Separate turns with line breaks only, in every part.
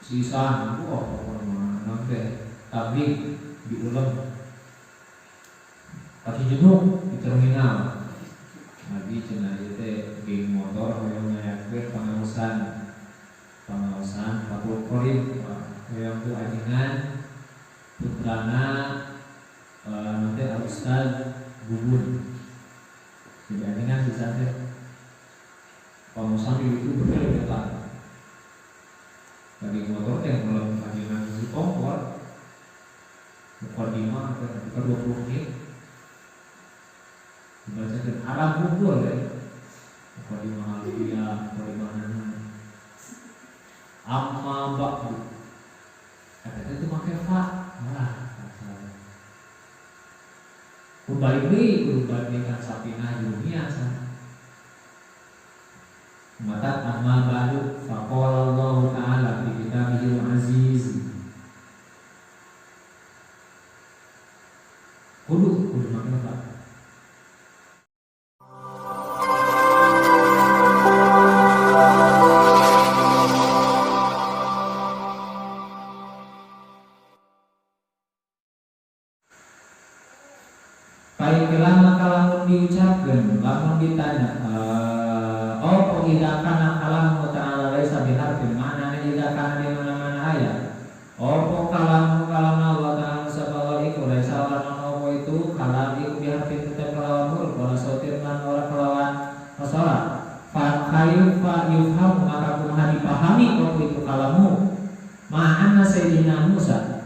sisaan nanti tablik diulang pasti jenuh di terminal. Nabi cenah teh geng motor hoyong ngayakkeun pengaosan Fatul Qorib hoyong tu ajengan putrana nanti Ustaz Bubun. Jadi ajengan sisa teh pengaosan itu berdebat. Bagi motor teh belum ajengan si kompor mukadimah ketika 20 menit dibacakan Arab bubur mukadimah aliyah mukadimah amma ba'du kata itu pakai fa kudu kan sapina dunia sana mata amma ba'du faqala Allah ta'ala fi kitabihil aziz kudu makan apa? Baiklah maka lamun diucapkan, lamun ditanya, oh idza kana kalamu ta'ala laisa biharfin mana idza kana di mana-mana ayat. Oh kalamu Allah ta'ala saballa iku laisa itu kalam iku biharfin tetap kelawan huruf wala sautin lan ora kelawan masalah. Fa kayfa yufhamu maka kumaha dipahami apa itu kalamu. Ma'anna sayyidina Musa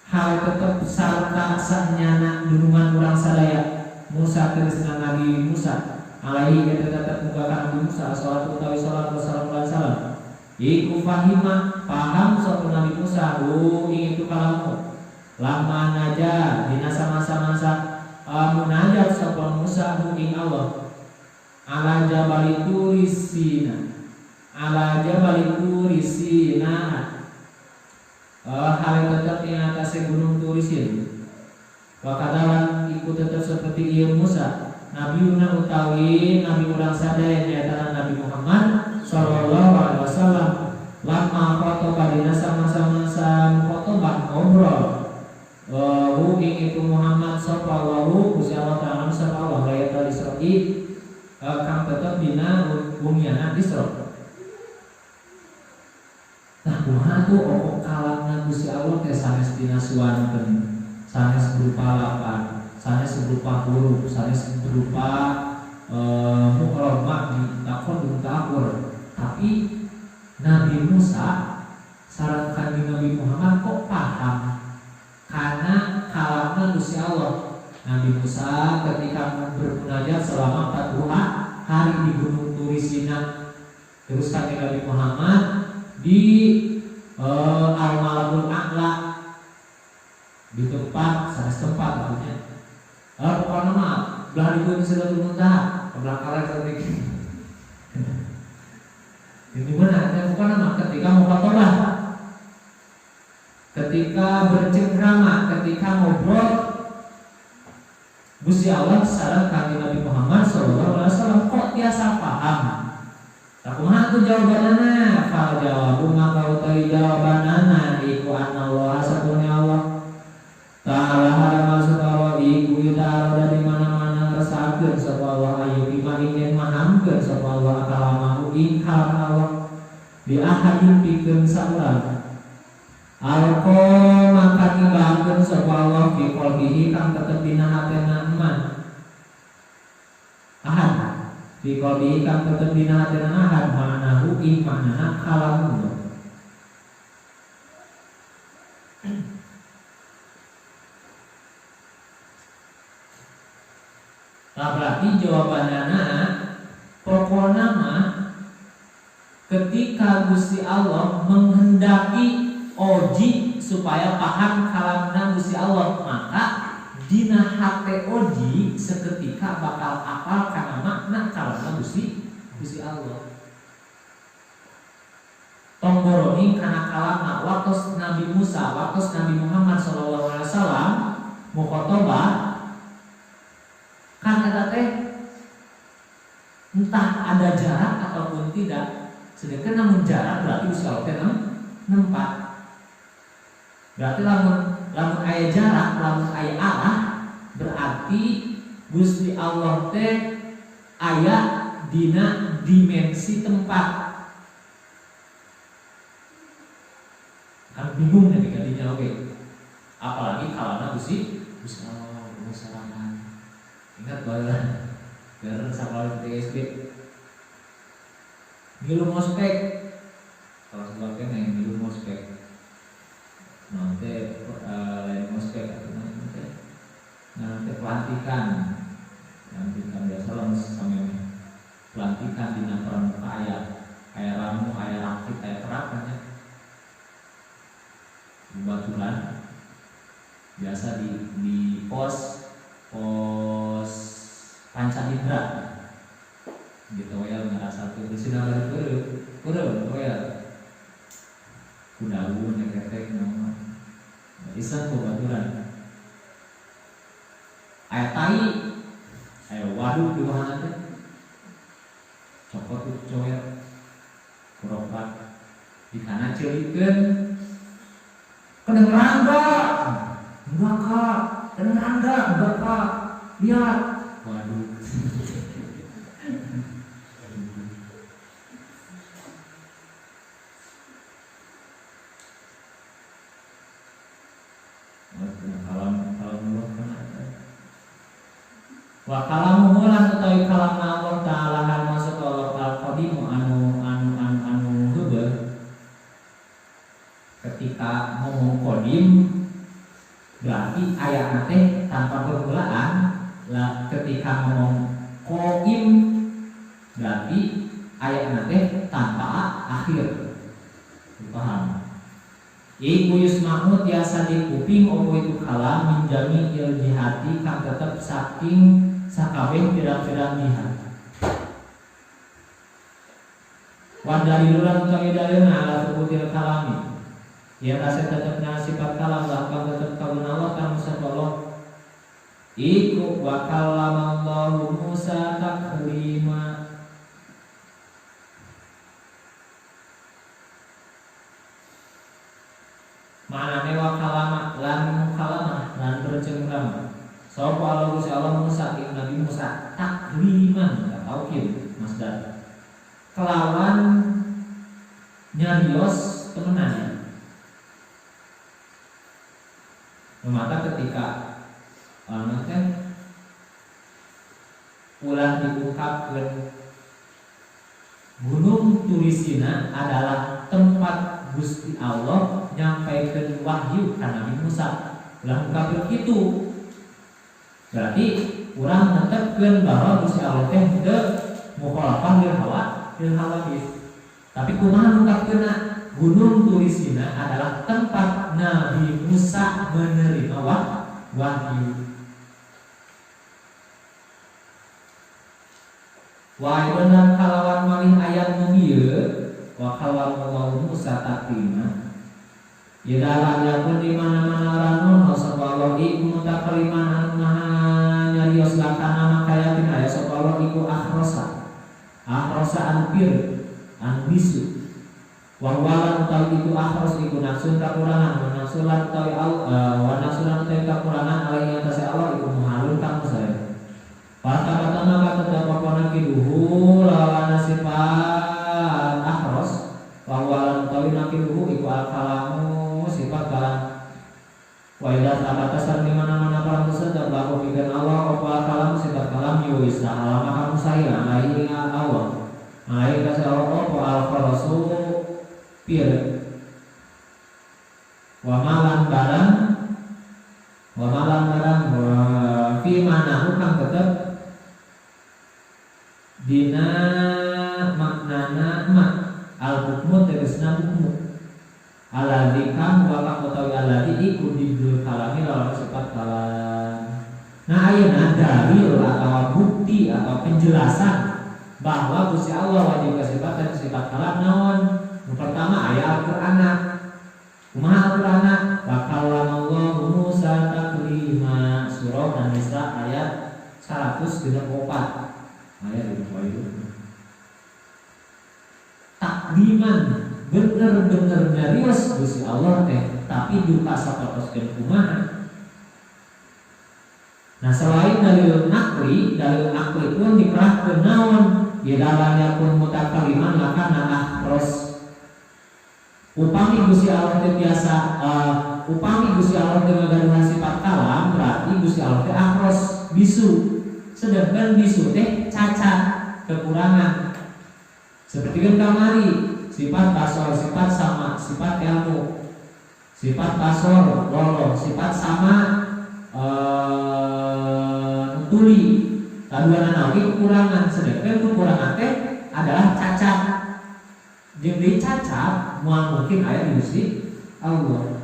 hal tetap sarta sanyana dunungan urang sadaya Musa tersna Nabi Musa alaihi kita tetap mugakan Nabi Musa sallallahu alaihi wasallam iku fahima paham sapa Nabi Musa itu kalamu lama naja dina masa-masa munajat sapa Musa ing Allah ala jabal turisina hal tetap di atas gunung Turisin. Wakadalan ikut tetap seperti ia Musa. Nabi Yuna utawi Nabi urang sadaya nyata Nabi Muhammad sallallahu alaihi wasallam. Lama foto kadina sama-sama khotbah ngobrol. Ing itu Muhammad sallallahu Gusti Allah ta'ala sallallahu alaihi wasallam kang tetap dina bunyiana Isra. Nah, kumaha tuh okok kalangan Gusti Allah teh sanes dina suwanten, sanes berupa lapan, sanes berupa huruf, sanes berupa muqarrabah ditakon ditakur. Tapi Nabi Musa sarankan di Nabi Muhammad kok paham karena kalangan Gusti Allah. Nabi Musa ketika bermunajat selama 40 hari di Gunung Turisina, terus kata Nabi Muhammad di Al-Malakul A'la di tempat sanes tempat artinya pokoknya mah belah dipun Sidratul Muntaha kebelakang ketik ini mana pokoknya mah ketika mau khotbah, ketika bercengkrama, ketika ngobrol Gusti Allah saran kami Nabi Muhammad sallallahu alaihi wasallam kok tiasa paham. Kumaha tu jawabanana? Fal jawabu maka utawi jawabanana iku anna Allah sabuna Allah ta'ala hada maksud Allah iku ta'ala dari mana-mana resapkeun sapa Allah ayu iman ingin mahamkeun sapa Allah kalamahu ing kalam Allah bi ahadin pikeun saurang alqa maka ngibahkeun sapa Allah fi qalbihi kang tetep dina hatena iman ahad di qalbi kang tetep dina hatena ahad ma'nahu imanana kalamu. Nah berarti jawabanana pokokna mah ketika Gusti Allah menghendaki oji supaya paham kalamna Gusti Allah maka dina hate oji seketika bakal apal kana makna kalamna Gusti Allah. Tonggoroni kana kalamna waktos Nabi Musa, waktos Nabi Muhammad sallallahu alaihi wasallam mukhotobah kan eta teh entah ada jarak ataupun tidak. Sedangkan namun jarak berarti Gusti Allah teh nempat. Berarti lamun aya jarak, lamun aya arah, berarti Gusti Allah teh aya dina dimensi tempat. Kan bingung nih gantinya oke. Apalagi kalau Gusti Allah musarangan. Ingat bahwa gara sekolah di SD ngilu mospek. Kalau sebabnya yang ngilu mospek. Nanti lain mospek atau nanti pelantikan biasa lah sama pelantikan di pramuka ayah ramu ayah rakit ayah terapannya baturan biasa di pos Panca Indra gitu ya ngerasa tuh bersinar kurang ya kudaun neketek nama isan tuh baturan ayah tai ayah waduk di mana teh copot tuh coel kuropat di kanan celikeun kedengeran enggak kak kedengeran enggak kak lihat waduh wa kalamuhu lan utawi kalam Allah taala hal maksud Allah al-qadimu anu heubeul ketika ngomong qadim berarti ayatna teh tanpa permulaan lah ketika ngomong qaim berarti ayatna teh tanpa akhir paham. Iku yusma'u tiasa dikuping opo itu kalam minjami iljihati kang tetep saking sakabeh pirang-pirang jihad. Wa dalilulan utawi dalilna ala thubutil kalami. Ya tasih tetepna sifat kalam bahkan tetep kaulun Allah kang musab Allah. Iku wa kallamallahu Musa taklima. Manane wa kalama lan kalama lan bercengkrama. Sapa Allah Gusti Allah Musa ing Nabi Musa takliman tauhid masdar. Kelawan nyarios temenannya. Maka ketika kan ulah diungkapkan Gunung Turisina adalah tempat Gusti Allah nyampaikan wahyu ka Nabi Musa. Ulah ungkapkeun kitu. Berarti urang netepkeun bahwa Gusti Allah teh teu mukhalafah lil hawadits. Tapi kumaha ungkapkeunna? Gunung Turisina adalah tempat Nabi Musa menerima wahyu. Wa benar kalawan malih ayat mugieu wa kalawan Musa taklima. Ira yakun di mana-mana ranun sapa Allah iku takliman anu nyarios lakana makayatin aya sapa Allah iku akhrosa anpir an bisu. Wa walan utawi iku akhros iku nafsun kakurangan wa nafsulan utawi kakurangan alaihi atase Allah iku muhalun kang musaya. Pertama kata terdapat kiduhu lawan sifat akhros wawalan utawi nakiduhu iku al-kalamu sifat kalam. Wa idza tabata di mana-mana kalam tersebut berlaku bikin Allah apa al-kalamu sifat kalam yuis ta'ala maka musaya alaihi Allah alaihi kasih Allah apa al-kharasu pir wa malan barang wa fi mana hukam tetap dina maknana al-hukmu tegasna hukmu alladzi kam wa kang utawi alladzi iku dibul kalami lawan sifat kalam. Nah ayeuna dalil atau bukti atau penjelasan bahwa Gusti Allah wajib kasifat dan sifat kalam naon? Yang pertama ayat Al-Qur'an. Kumaha Al-Qur'an? Wa kallamallahu Musa taklima surah An-Nisa ayat 164. Ayat itu takliman bener-bener nyarios Gusti Allah teh, tapi duka sapertoskeun kumaha. Nah selain dalil akli pun dikerahkeun naon? Idalanya pun mutakaliman lakana ahros. Upami Gusti Allah teh biasa upami Gusti Allah teh ngagaduhan sifat kalam, berarti Gusti Allah teh ahros, bisu. Sedangkan bisu teh cacat, kekurangan. Seperti kan kamari, sifat basor, sifat sama, sifat ilmu, sifat basor, lolo, sifat sama, tuli, kaduana nawi kekurangan. Sedangkan kekurangan teh adalah cacat. Jadi cacat moal mungkin aya di Gusti Allah.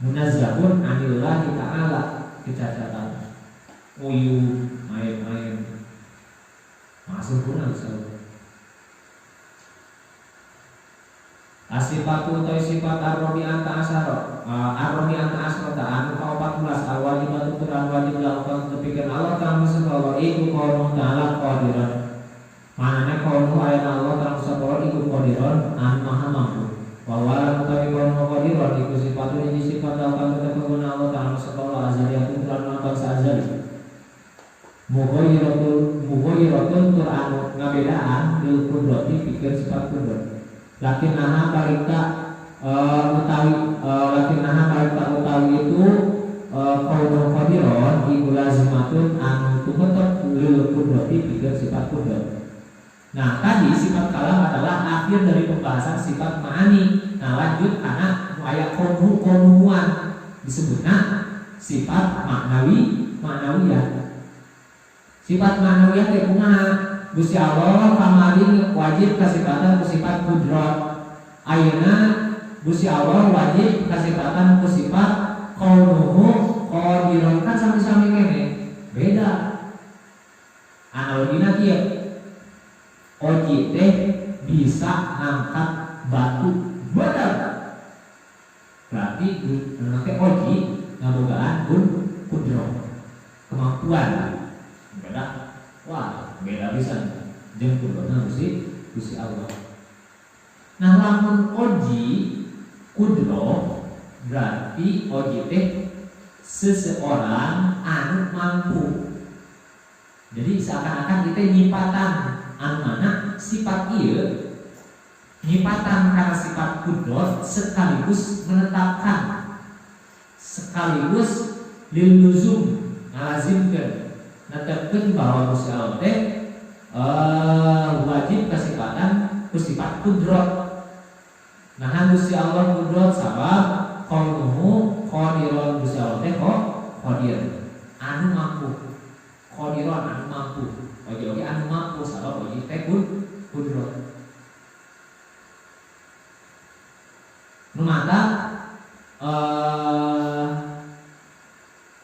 Munazzahun anillahi ta'ala, kecacatan. Uyu, main-main. Masuk pun Gusti Allah. Asifatu atau sifat ar-rabi'ata asyara ar-rabi'ata asyara anu ka-14 al-wajibatu Quran wajib lakukan kepikir Allah Ta'ala subhanahu iku qaulun ta'ala qadiran. Manane qaulun ayat Allah Ta'ala subhanahu iku qadiran anu maha mampu. Wa wala utawi qaulun qadiran iku sifatu ini sifat lakukan kepikir Allah Ta'ala subhanahu azaliyatu Quran lakukan azali. Mughayyiratun Quran ngabedaan bil qudrati pikir sifat qudrat. Lakin naha kalita utawi itu qaulun qadiron iku lazimatun anu tumetek lil qudrati pikir sifat qudrat. Nah, tadi sifat kalam adalah akhir dari pembahasan sifat ma'ani. Nah, lanjut karena aya qauluan disebutna sifat ma'nawiyah. Sifat ma'nawiyah teh kumaha? Gusti Allah kamari wajib kasifatan ku sifat qudrat. Ayeuna Gusti Allah wajib kasifatan ku sifat qaunuhu qadiran, kan sami-sami kene. Beda. Analogina kieu. Oji teh bisa ngangkat batu bener. Berarti nanti oji ngabogaan qudrat, kemampuan. Beda. Wah, beda bisa jeung kudratna Gusti Allah. Nah, lamun oji kudro berarti oji teh seseorang anu mampu. Jadi seakan-akan kita nyipatan anu mana sifat ieu nyipatan karena sifat kudro sekaligus menetapkan sekaligus liluzum ngalazimkeun netepkeun bahwa Gusti Allah teh wajib kasifatan ku sifat qudrat. Nah, Gusti Allah qudrat sabab qauluhu qadiron, Gusti Allah teh qadir anu mampu, qadiron anu mampu, oge anu mampu sabab oge teh qudrat. Nu mata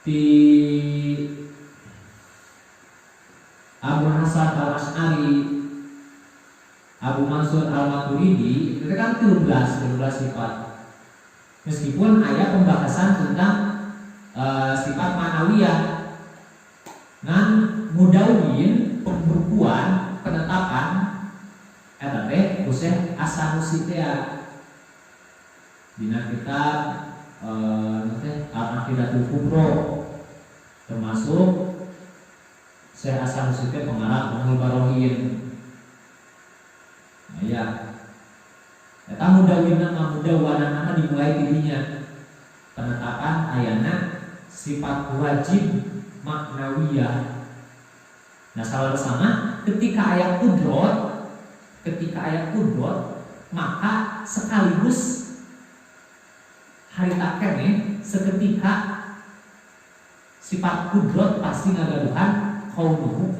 di Abu Hasan al-Asy'ari, Abu Mansur al-Maturidi itu kan 13 sifat. Meskipun ada pembahasan tentang sifat manawiyah. Ngan mudawin pembukuan penetapan eta teh Syekh As-Sanusi teh dina kitab Al-Aqidatul Kubra, termasuk Syekh As-Sanusi teh pengarang Ummul Barohin. Nah ya, eta mudawana dimulai dirinya penetapan ayana sifat wajib maknawiyah. Nah, salah bersama ketika ayat kudrot maka sekaligus harita kene seketika sifat kudrot pasti ngagaduhan qauluhu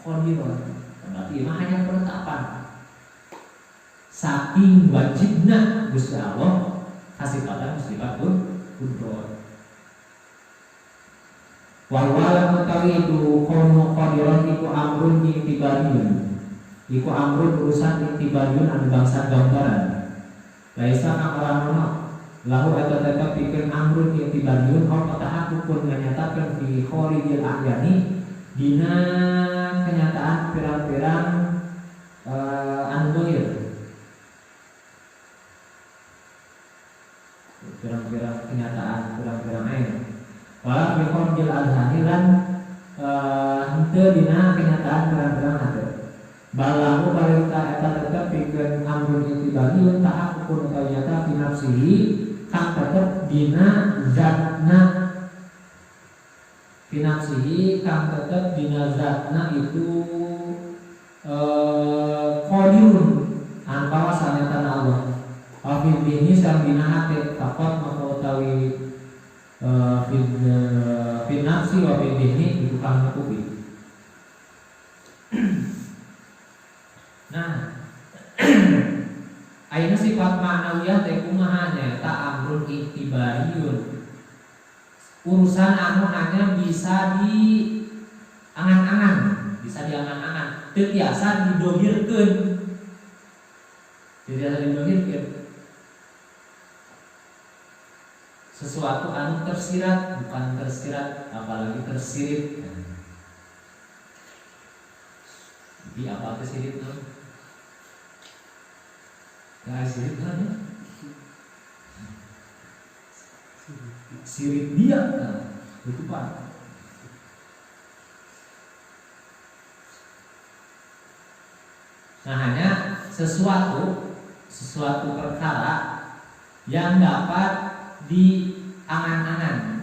qadiron. Berarti mah hanya penetapan. Saking wajibna Gusti Allah kasifatan sifat qudrat. Wal wala mutawidu qaulu qadiron iku amrun i'tibariyun. Iku amrun urusan i'tibariyun anu bangsa gambaran. Laisa kaqarana lahu eta tetep pikeun amrun i'tibariyun au patahakun nyatakeun fi khorijil ahyani dina kenyataan pirang-pirang anu dohir. pirang-pirang kenyataan, pirang-pirang air. Wala bikon jil adhani lan henteu dina kenyataan pirang-pirang hate. Balahu parita eta tetep pikeun amrun itibari ta'ak ukun utayata fi nafsihi kang tetep dina zatna fi nafsihi kang tetep dina zatna itu qadirun an kawasan tanah Allah. Afid ini sang dina hate takot mengetahui fi nafsi wa fi dini itu kang nutupi. Nah, ayeuna sifat ma'nawiyah teh kumaha nya ta amrun ikhtibariyun. Urusan anu hanya bisa di angan-angan, bisa diangan-angan, teu tiasa didohirkeun. Teu tiasa didohirkeun. Sesuatu anu tersirat, bukan tersirat, apalagi tersirit. Jadi apa tersirit tuh? Gak sirit kan ya? Sirit dia kan? Tutupan. Nah hanya sesuatu perkara yang dapat di angan-angan,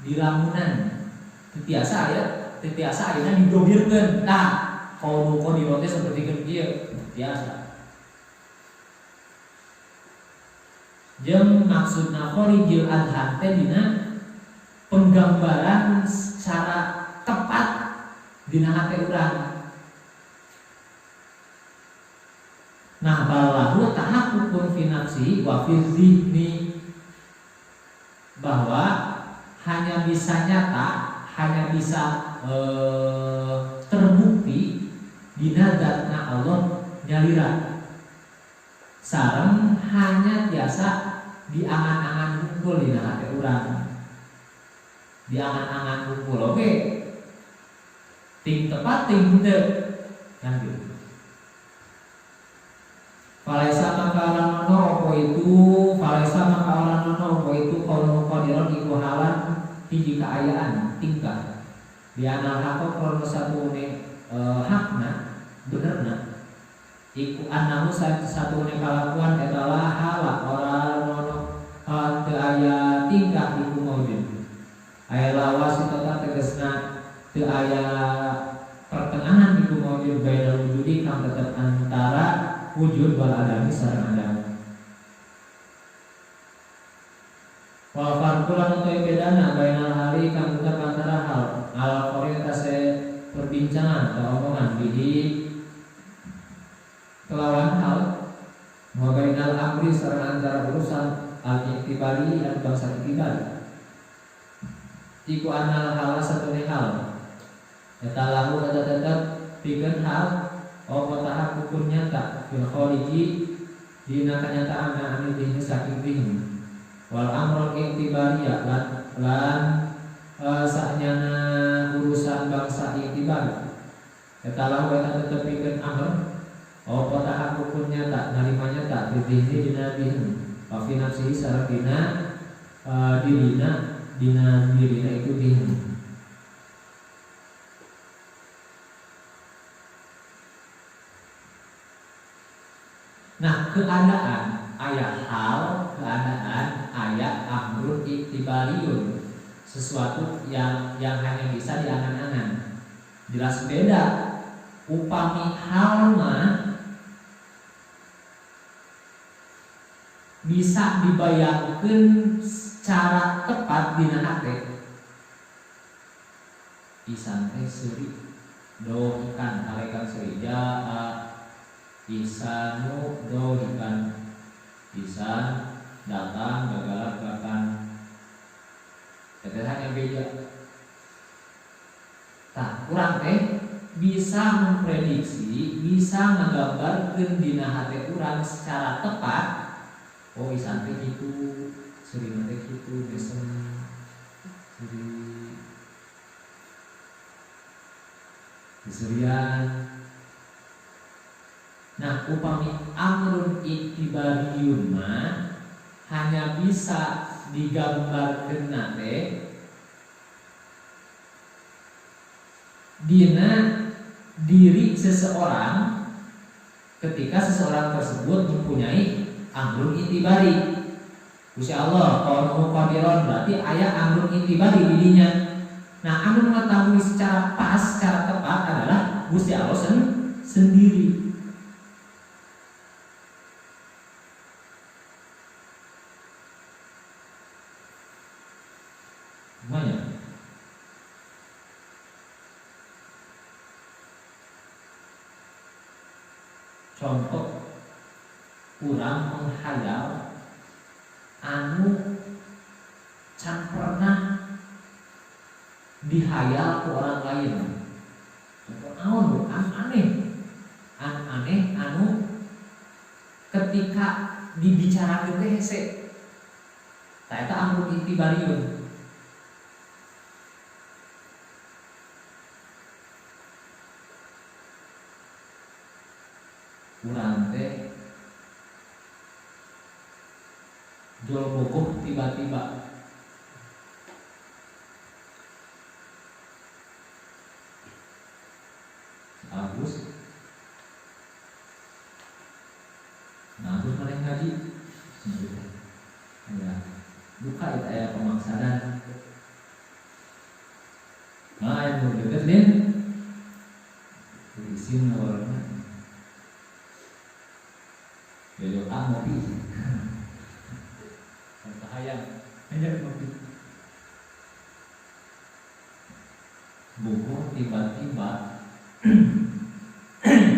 di lamunan, tetiasa ya, tetiasa ayeuna didobirkeun. Nah, kalau di rote seperti kieu, biasa. Jeung maksudna khorijil adhan teh dina penggambaran secara tepat dina hate urang. Nah, balahu tahaqqukun fi nafsi wa fi dzihni, bahwa hanya bisa nyata, hanya bisa terbukti dina zatna Allah nyalira. Sareng hanya biasa diangan-angan hungkul dina hati urang. Diangan-angan hungkul oke. Ting tepat ting henteu. Kan gitu. Falaisa maka lanono opo itu, falaisa maka lanono opo itu kalau qadiron iku halan hiji kaayaan tingkah. Di anal hakok kalau satu hakna benerna iku anahu satu kalakuan adalah halak orang teu aya tingkah iku maujud. Aya lawasitata tegasna teu aya pertengahan iku maujud bainal wujudi kang tetep antara wujud wal adami sareng adam. Wa farqulan utai bedana bainal hari kang tetep antara hal al orientase perbincangan atau omongan bihi kelawan hal mubainal amri sareng antara urusan al-iktibari dan bangsa iktibari. Iku anal hala satune hal eta lahu eta tetep pikeun hal apa tahap hukum nyata fil khariji dina kenyataan anu dihni saking dihni wal amrul iktibariyah lan saknyana urusan bangsa iktibari eta lahu eta tetep pikeun amr apa tahap hukum nyata narima nyata dihni dina dihni wa fi nafsihi sareng dina dirina itu dihni. Nah, keadaan ayat hal, keadaan ayat amrun iktibariun, sesuatu yang hanya bisa diangan-angan. Jelas beda. Upami hal mah bisa dibayangkan secara tepat dina hate. Isan teh seuri dohikan alekan seuri Isanu dohikan Isan datang gagalak-galakan keterangan yang beda. Nah, kurang teh bisa memprediksi, bisa menggambarkan dina hati kurang secara tepat. Oh Isan teh gitu, sering teh gitu, besem Keserian. Nah, upami amrun iktibariyun mah hanya bisa digambarkeun nate dina diri seseorang ketika seseorang tersebut mempunyai amrun itibari. Gusti Allah qauluhu qadiron berarti aya amrun itibari dirinya. Nah, anu mengetahui secara pas, secara tepat adalah Gusti Allah sendiri. Semuanya. Contoh kurang menghayal anu can pernah dihayal ke orang lain. Contoh aneh anu ketika dibicarakeun teh hese. Tah eta amrun itibariun. Urang teh jual bogoh tiba-tiba Agus mana ngaji ya buka itu aya pemaksadan yang mau deket din isin orang beliau ngopi hayang hanya ngopi buku tiba-tiba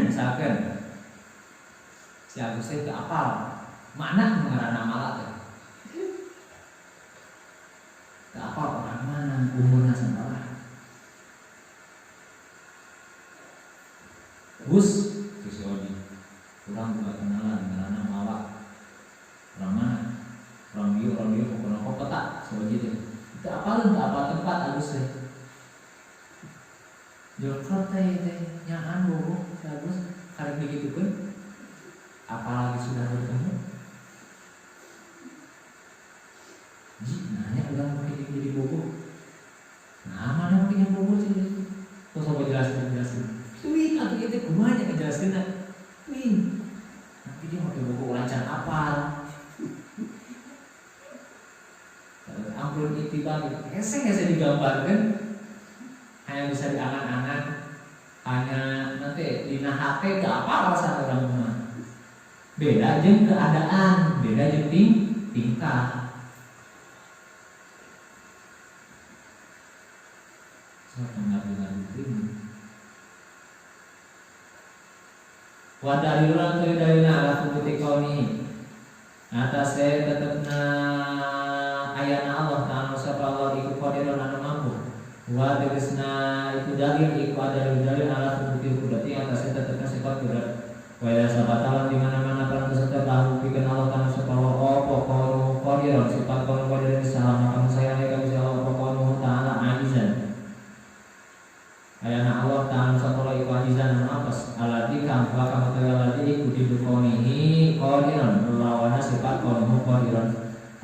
misalkan si Agus itu apal mana mengarana malah teh apal orang mana umurna sabaraha Gus si Odi kurang buka kenalan mengarana malah orang mana orang dia pokoknya kok tak seperti itu apalun apa tempat Agus teh jolkot teh nyaan bobo Agus karek digitukeun apalagi sudah bertemu nanya udah mungkin jadi bobo nah mana mungkin yang bobo sih terus apa jelasin wih atau kita kumanya ngejelaskeun wih nanti dia mau bobo lancar apal amrun itibari hese digambarkan hanya bisa diangan-angan hanya nanti dina hate gak apa rasa orang mah beda jeung keadaan beda jeung tingkah wa dalilun dalilna ala thubuti qauli atas tetepna ayana Allah ta'ala sapa Allah iku qadirun anu mampu wa tegasna itu dalil iku dalil ala thubuti qudrati atas tetepna sifat qudrat wa ya sabatalan di mana-mana kan serta tahu bikin Allah ta'ala sapa Allah pokoknya qadirun sifat qadirun salam kamu sayang kamu Allah pokoknya ta'ala ajizan ayana Allah ta'ala sapa Allah iku ajizan nafas alati kamu ta'ala iku didukonihi qadirun lawana sifat qadirun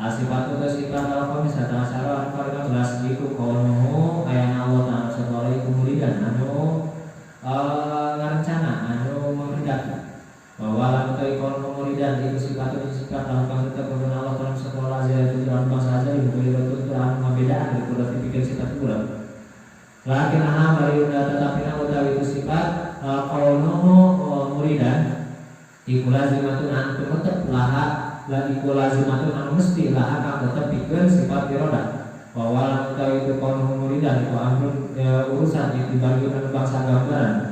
sifat itu sifat kalau misalnya asaran kalau belas iku qauluhu ayana Allah ta'ala sapa Allah iku muridan anu ngarencana anu menghendaki bahwa lam taikon muridan itu sifat lakukan tetap kepada Allah dalam sekolah aja itu dalam bahasa aja ibu boleh betul anu membedaan dari kuda dipikir sifat kurang lakin bari udah tetapi nama itu sifat qauluhu muridan iku lazimatun anu tetep laha lagi lazimatun anu mesti laha kang tetep pikir sifat iroda bahwa lam itu qauluhu muridan itu amrun urusan yang dibagi anu bangsa gambaran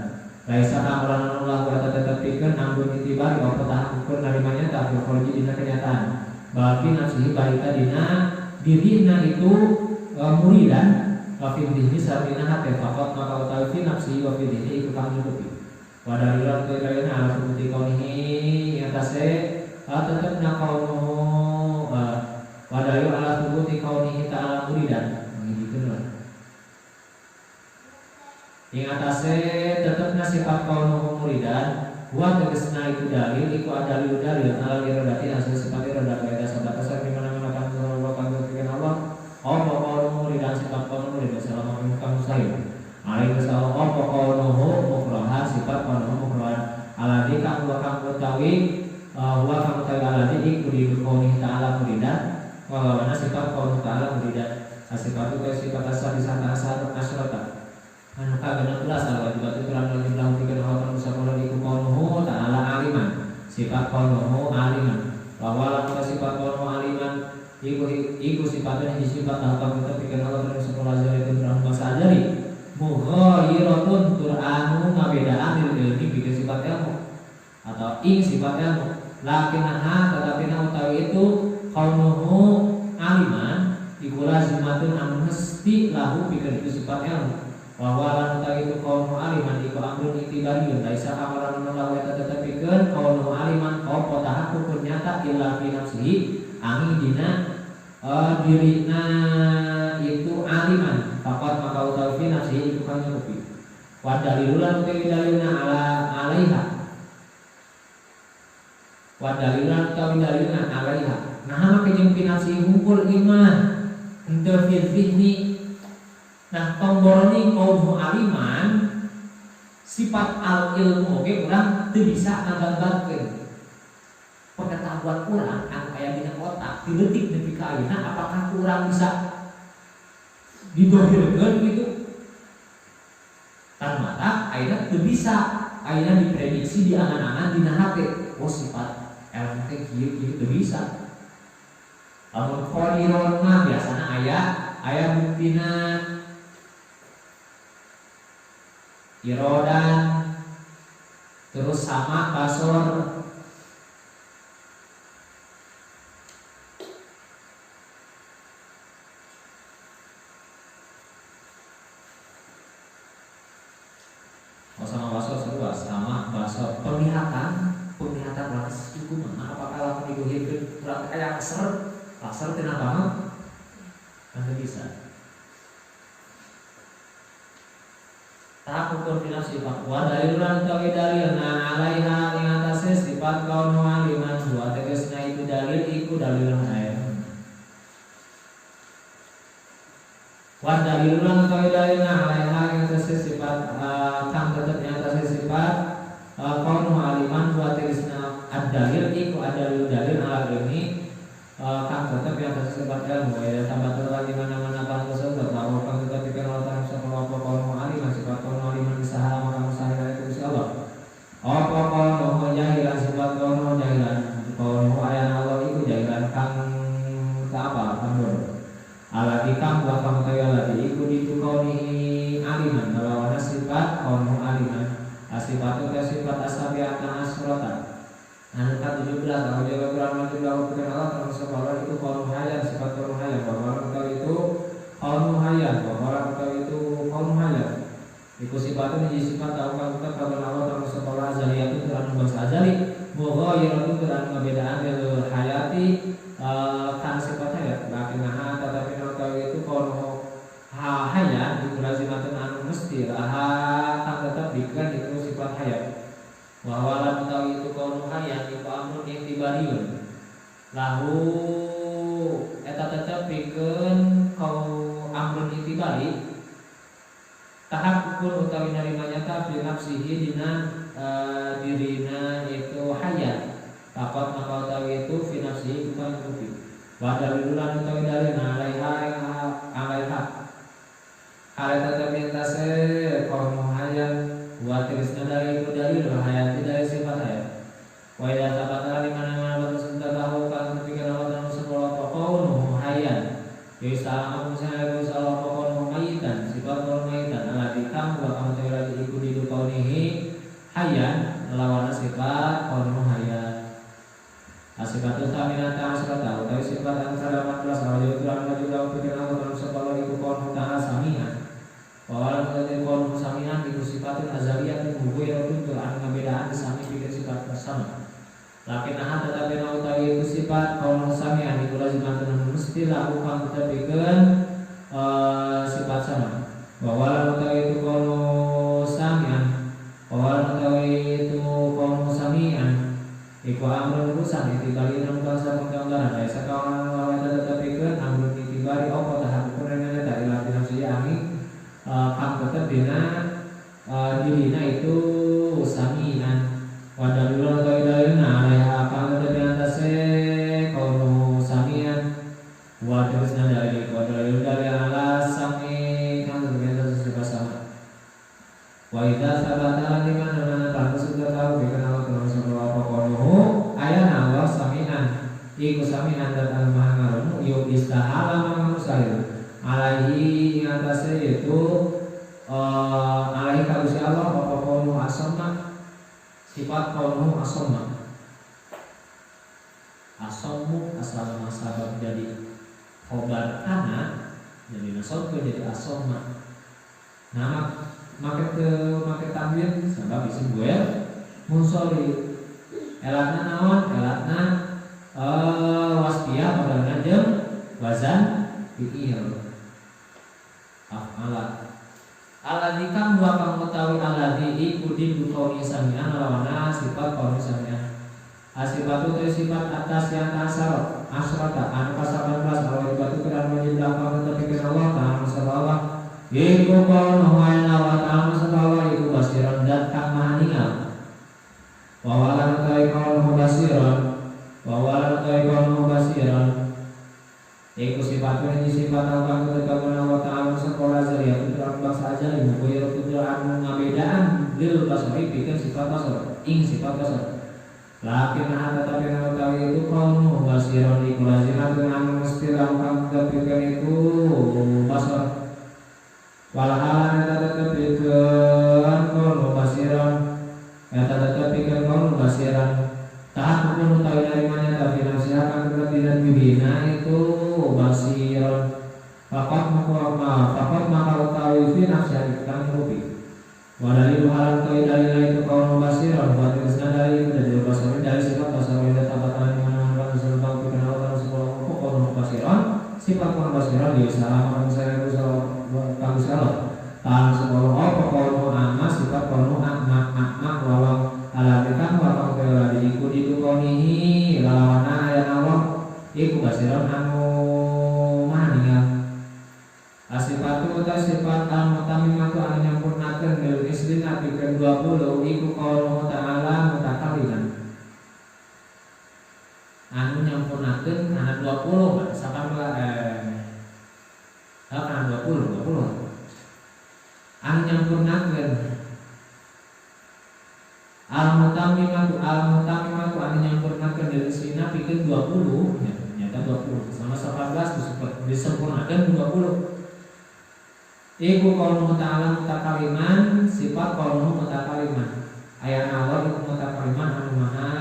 Laisa kamran Allah wa tetap pikir ambun itibari wa petah ukur narimanya tak berkorji dina kenyataan bahwa nafsi balita dina dirina itu muridan wa fi dhihni sabina hati fakot maka utawi fi nafsi wa fi dhihni itu kang nyukupi wa dalilan kaya ala sebuti kaunihi yatase tetapnya kaunuhu wa dalilan ala sebuti kaunihi ta'ala muridan mengidikan lah yang atasnya tetapnya sifat kaunuhu muridan buat tegesna itu dalil iku dalil ala irodati hasil sifat irodat kaya sahabat asal huwa kang utawi alladzi iku di qauli ta'ala muridan wa wana sifat qauli ta'ala muridan sifat itu sifat asal di sana asal asyrata anu kagana belas wajib itu lan jumlah pikir hawa musafir iku qauluhu ta'ala aliman sifat qauluhu aliman wa wala sifat qauluhu aliman iku sifatnya sifat apa kita pikir hawa musafir itu berapa bahasa ajari mughayiratun Qur'anu ngabedaan ilmi pikir sifat ilmu atau sifat ilmu lakinnaha tetapi utawi itu kaunuhu aliman iku lazimatun anu mesti lahu pikir itu sifat ilmu wa walan utawi itu kaunuhu aliman iku amrun itibariun laisa amaran lahu tetapi pikeun kaunuhu aliman apa tahakkukun nyata illa fi nafsihi angin dina dirina itu aliman faqat maka utawi fi nafsihi iku kang nyukupi wa dalilulan utawi dalilna alaiha wa dalilan utawi dalilna alaiha nah maka jeung pinasi hunkul iman henteu fil fihni nah tombolni qauluhu aliman sifat al ilmu oge urang teu bisa ngagambarkeun pengetahuan urang anu aya dina otak di leutik nepi ka ayeuna apakah urang bisa didohirkeun gitu tan mata ayeuna teu bisa ayeuna diprediksi di angan-angan dina hate sifat ilmu teh kieu teu bisa lamun qadirun mah biasana aya buktina irodan terus sama basor sama basor seluas sama basor penglihatan langsung cukup mana apakah langsung digohirkeun urang aya laser tina banget kan bisa tahap ukur tina sifat wa dalilan utawi dalilna alaiha ing atase sifat kaunu aliman wa tegasna itu dalil iku dalil hayat wa dalilan utawi dalilna alaiha ing atase sifat kang tetep ing atase sifat kaunu aliman wa tegasna ad-dalil iku dalil ala ini kang tetep yang atase sifat ilmu ya tambah lagi mana-mana kang tersebut bahwa kang tetep pikir Allah subhanahu wa ta'ala aliman sifat kaunu aliman saha maka musahil itu si Allah apa kaunu jahilan sifat kaunu jahilan kaunu ayat Allah itu jahilan kang apa kanggo alati kang wa kang kaya alati iku ditu kauni aliman lawan sifat kaunu aliman sifat itu sifat asabiatan asrota anu ka-17 kalau jaga Quran mati lawan pikir Allah termasuk Allah itu kaunu hayat sifat kaunu hayat bahwa itu kaunu hayat bahwa itu kaunu hayat iku sifatnya menjadi sifat tahukan kita kalau Allah termasuk Allah azaliyah itu anu bahasa azali mughayyiratu anu ngabedaan del hayati kan sifat hayat lakinnaha tetapi itu kaunu hayat itu lazimatun anu mesti kan tetap dikira itu sifat hayat wa wala utawi itu kaunu hayat iku amrun itibariun lahu eta tetep pikeun kau amrun itibari tahakkukun utawi narima nyata fi nafsihi dina dirina itu hayat takot maka utawi itu fi nafsihi bukan kufi wa dalilulan utawi dalilna alaiha tetep yang tase kaunu hayat wa tirisna dari itu dalil hayati dari sifat hayat wa idza tabata li mana batas tahu kan pikir Allah sekolah kaunu hayat bisa amun saya salah kaunu mayitan sifat kaunu mayitan alati kam wa kam tawila iku di kaunihi hayat lawan sifat kaunu hayat sifat utamina ta asrata utawi sifat antara 14 awal Quran pikir Allah sekolah iku kaunu ta'ala samian wawalan kata kaunu samian itu sifatun azaliyah yang mughayyirun anu ngabedaan sami pikir sifat bersama lakinnaha tetapi utawi itu sifat kaunu samian itu lazimatun mesti lahu kang tetepikeun sifat sama wawalan utawi itu kaunu samian iku amrun urusan itibari nang bangsa penggambaran laisa kawan lawan tetepikeun amrun itibari apa tahap kurangnya dari lati nafsi ami kang tetep dina dirina itu samian wa dalilul sami'an dan anu maha ngarungu yuk istahala maka mustahil alaihi atasnya itu alaihi kagusi Allah apa kaunu asama sifat kaunu asama asamu asal masabab jadi khobar kana jadi nasab jadi asama nama make tamyin sebab isim gue munsoli elatna naon elatna wasfiyah pada jeung wazan fi'il af'ala alladzi kang wa kang utawi alladzi iku di kauni sami'an lawana sifat kauni sami'an asifatu tu sifat atas yang asar asrata anu kasaban kelas awal batu keran menjumlah kang tetapi Allah ta'ala sallallahu iku kono wa ta'ala sallallahu iku basiran dan kang maha ningal wa wala ta'ala kono basiran wa wala ta'ala kono basiran iku sifatun ini sifat Allah ketika Allah Ta'ala sekolah zariah itu bangsa aja ibu kaya itu anu ngabedaan lil basari bikin sifat basar ing sifat basar lakin tetapi kalau tahu itu kaunu basiran iku lazimat dengan mesti langkang kepikan itu basar walahan tetapi kan kaunu basiran tetapi kan kaunu basiran tak pun tahu dari mana tapi nasihat tidak dibina itu basiran fakat maka utawi fi nafsi kang rubi wadali halan dalil itu kaum basiran wa tisna dari itu dari basar dari sifat basar yang tabatan mana sebab kenal orang semua kaum basiran sifat kaum basiran di salah saya itu kang salah tan semua apa kaum amma sifat kaum amma walau aladikan wa kang diikuti kaunihi lawana ayat Allah iku basiran anu maningal asifatu uta sifat al-mutamimatu anu nyampurnakeun bil islin apikeun 20 iku qaulullah ta'ala mutakaliman anu nyampurnakeun kana 20 sakamla kana 20 anu nyampurnakeun al-mutamimatu anu nyampurnakeun bil islin apikeun 20 nyata 20 sama 18 disempurnakeun 20 iku qaulullah ta'ala mutakaliman sifat qaulullah mutakaliman ayat Allah iku mutakaliman anu maha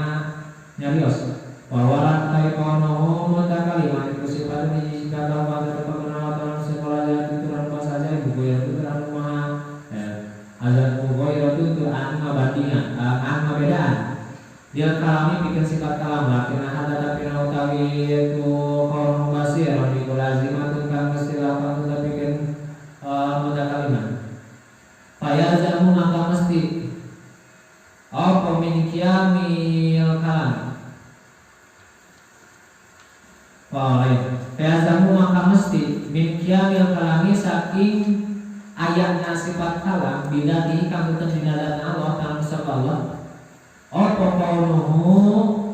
nyarios wa walan ta qaulullah mutakaliman iku sifat ini kata pada pengenalan sekolah itu anu saja ibu ya itu anu maha azan bugoy itu anu ngabandingan anu bedaan dia kalami bikin sifat kalam lakin ada tapi utawi itu qaulullah basir iku lazimatun kang mesti lakukan bikin mutakaliman fayazamu maka mesti apa min qiyamil kalam fayazamu maka mesti min qiyamil kalami saking ayatna sifat kalam bidati kang terdinadan Allah ta'ala subhanahu apa qauluhu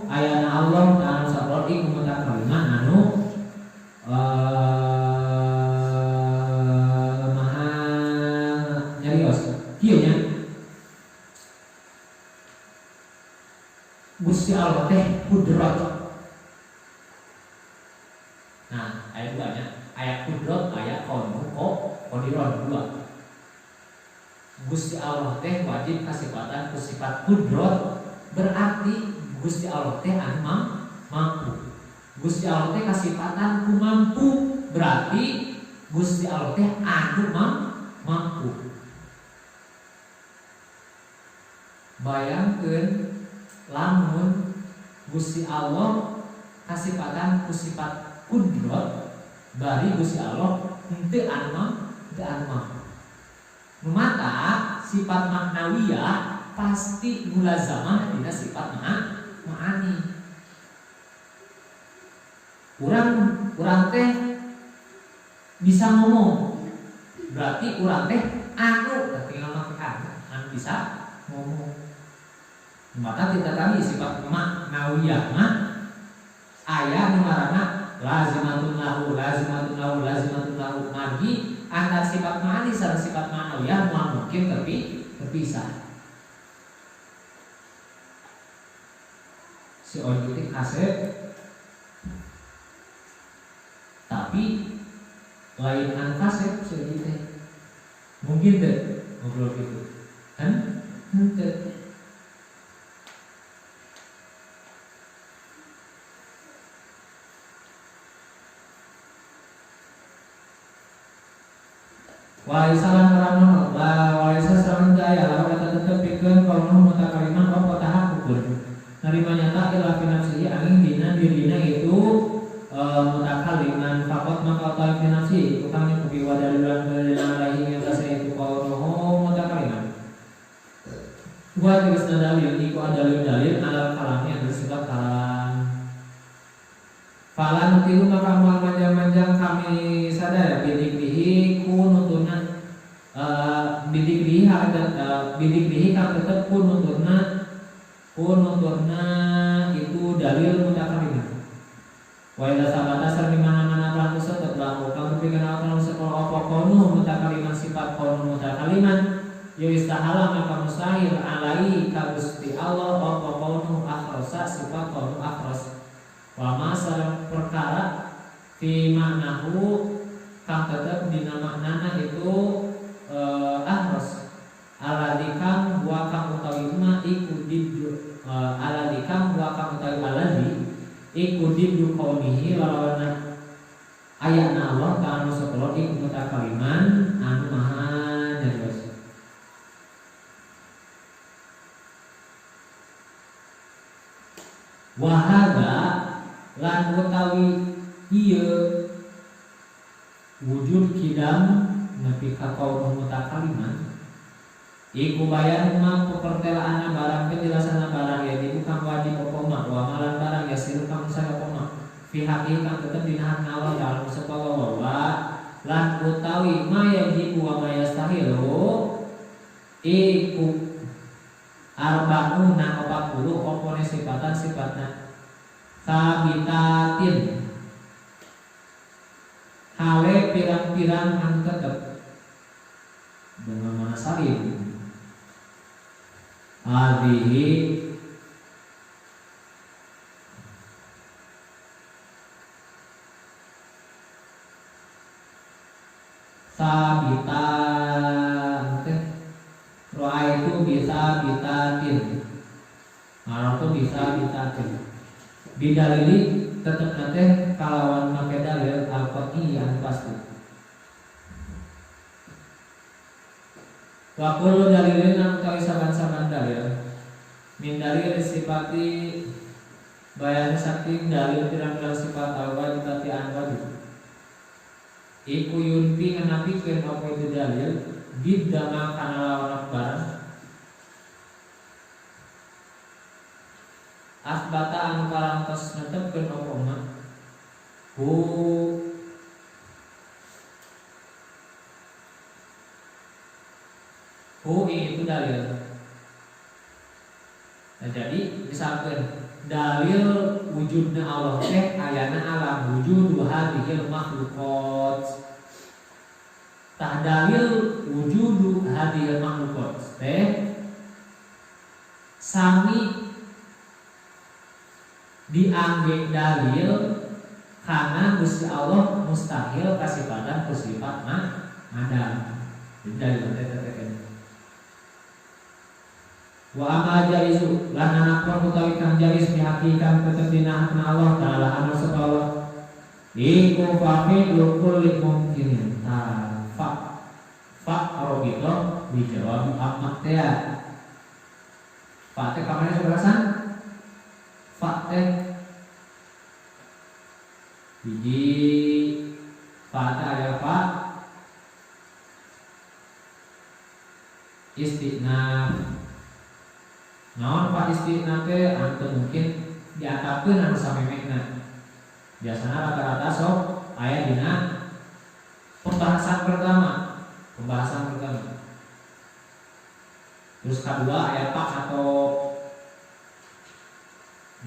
ayatna Allah ta'ala subhanahu iku mutakaliman anu Gusti Allah teh kudrat. Nah, ayat 2 nya, ayat kudrat, ayat qadiron 2. Gusti Allah teh wajib kasifatan sifat kudrat, berarti Gusti Allah teh anu mampu. Gusti Allah teh kasifatan ku mampu, berarti Gusti Allah teh anu mampu. Bayangkeun lamun Gusti Allah kasifatan ku sifat kudrat bari Gusti Allah henteu anu mampu. Mata sifat maknawiyah pasti mulazamah dina sifat ma'ani. Urang teh bisa ngomong, berarti urang teh anu tinggal make anu bisa ngomong. Maka kita kami sifat maknawiyah mah aya nu ngaranna lazimatun lahu margi antara sifat ma'ani sareng sifat maknawiyah moal mungkin tapi terpisah. Si ojutik kasep tapi lain kasep segitu mungkin deh ngobrol gitu kan henteu. Waisalan ranono waisa sareng daya lawan eta tetep pikeun kaulun mutakaliman apa tahakukun narima nyata ila fi nafsihi angin dina dirina itu mutakaliman fakot maka utawi fi nafsi tukang nyukupi wadalilan dalil alaihi yang itu kauluhu mutakaliman wa tegasna dalil iku dalil alal kalami yang bersifat kalam. Fala nutilu maka mual manjang-manjang kami sadar bidikrihi kunutuna bidikrihi kang tetep kunutuna itu dalil mutakaliman. Wa idza sabata sar di mana-mana laku tetep laku kang pikeun kalau sekolah apa kono mutakaliman sifat kono mutakaliman ya istahala maka mustahil alai ka Gusti Allah apa kono akhrasa sifat kono akhras. Wa masal perkara fi maknahu kang tetep dina maknana itu ahras aladikang wa kang utawi ma iku didu aladikang wa kang utawi aladi iku didu qaulihi lawan ayatna Allah ta'ala sakala iku mutakaliman anu maha jelas. Wa hadza lan utawi ieu wujud kidam nepi ka kaul mutakaliman iku bayan ma pepertelaana barang penjelasan barang ya bukan wajib pokok wa malan barang ya siru kang sada pokok fi haqqi kang tetep dina hak Allah dalam sepala wa lan utawi ma yajibu wa ma yastahilu iku arba'una 40 opone sifatan sifatna sabitatin hale pirang-pirang anu tetep dengan mana salim hadhihi sabitan roa itu bisa bitatin marang itu bisa bitatin bidalili tetep nate kalawan make dalil al-qat'i yang pasti. Wa kullu dalilin anu utawi saban-saban dalil min dalil sifati bayan saking dalil pirang-pirang sifat al-wajibati an-wajib iku yunfi nganapikeun apa itu dalil bidama kana lawan barang asbata anu karantos netepkeun apa mah itu dalil. Nah, jadi misalkan dalil wujudna Allah teh ayana alam wujud hadhil makhluqat. Tah dalil wujud hadhil makhluqat teh sami diambil dalil karena Gusti Allah mustahil kasifatan kusifat ada dalil teh. Wa amma jaizu lan anak utawi kang jais dihakikan tetep dina hakna Allah taala anu sepala iku fa'ilu kulli mungkinin fa arobito dijawab amat teh fa teh kamane sebelasan fa teh biji fa teh aya fa istinaf. Naon pak istinaf teh anu mungkin diatapkeun anu samemehna. Biasana rata-rata sok aya dina pembahasan pertama. Terus kedua aya pak atau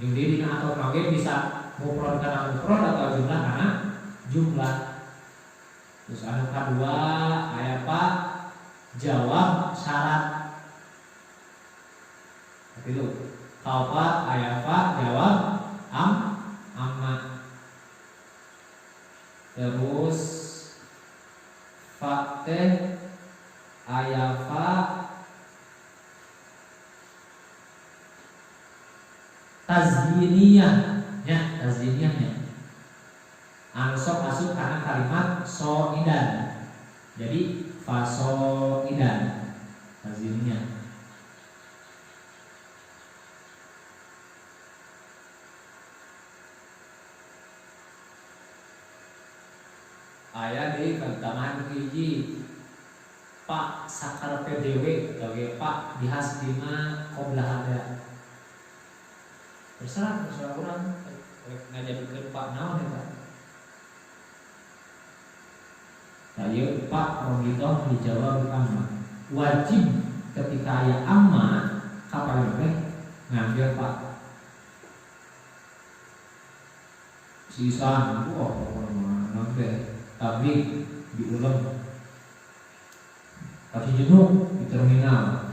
jadi dina atau kawin bisa mufrad kana mufrad atau jumlah kana jumlah. Terus anu kedua aya pak jawab syarat. Itu kaupat ayafa jawab amma. Terus tazdiniyahnya, anu sok masuk karena kalimat soidan. Jadi fasoidan tazdiniyah. Aya deui keutamaan hiji Pak sakar PDW atau Pak dihasdina qobla ada. Terserah urang ngajadikeun Pak naon eta. Ayo Pak Rogidoh dijawab amma. Wajib ketika aya amma kapan teh ngambil Pak. Sisa nanti tablik diulang. Tapi jenuh di terminal.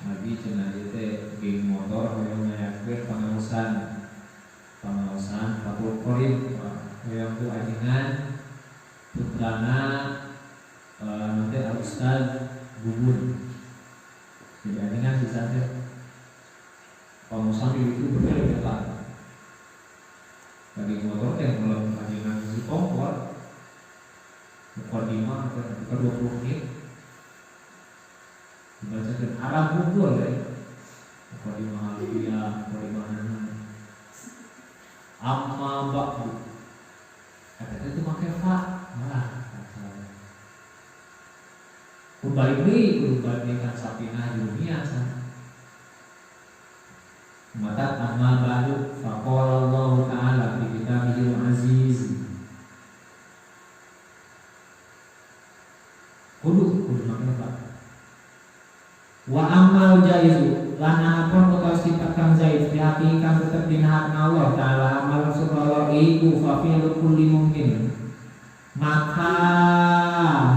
Nabi cenah teh geng motor hoyong ngayakeun pengawasan Fatul Qorib hoyong tu ajengan putrana nanti Ustaz Bubun. Jadi ajengan sisa teh pengawasan itu berbeda. Bagi motor teh belum ajengan si kompor mukadimah ke 20 menit dibacakan Arab bubur mukadimah aliyah mukadimah amma ba'du kata itu pakai fa malah kudu balik kan sapina dunia sana mata amma ba'du faqala Allah ta'ala fi kitabihil aziz kudu makan Pak. Wa amal jaizu lan apun utawa sifat kang jaiz di hati kang tetep dina Allah taala amal subhanallah iku fa fi kulli mungkin. Maka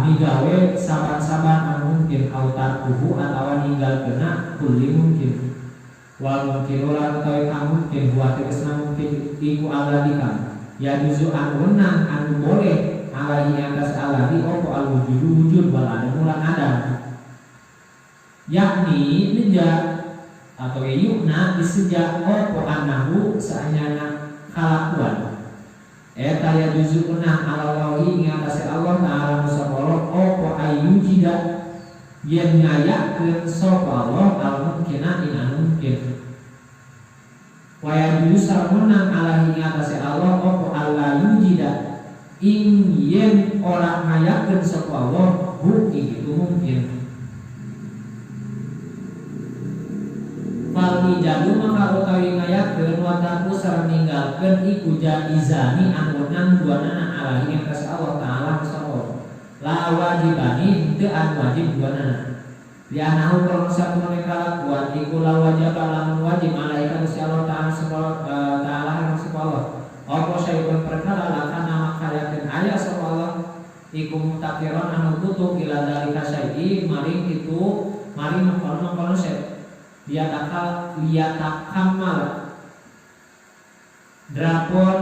migawe saban-saban anu mungkin autar kuhu atawa ninggalkeuna kulli mungkin. Wal mungkin ulah utawa kang mungkin buat tegesna mungkin iku aladika. Ya juzu anu wenang anu boleh alaihi atas aladi opo al wujud wal adam ulang adam yakni menja atau yukna disejak opo anahu saanyana kalakuan eta ya juzuna alallahi ing atas Allah taala musabara opo ayu jida yen ngayakeun sapa Allah al mungkina ing mungkin wa yusar menang alaihi atas Allah opo alla yujida ing yen orang ngayakeun sapa Allah hu itu mungkin. Fal ijadu maka utawi ngayakeun wa taku sareng ninggalkeun iku jaizani anunan duanana alahi atas Allah taala sapa. La wajibani teu anu wajib duanana. Li anahu kalau satu kalakuan iku la wajib lamun wajib alahi atas Allah taala sapa Allah. Apa sayun perkara lakana makayakeun aya sapa Allah iku mutakiran anu tutup ila dalika syai maring itu maring mengkono set dia takamal drapon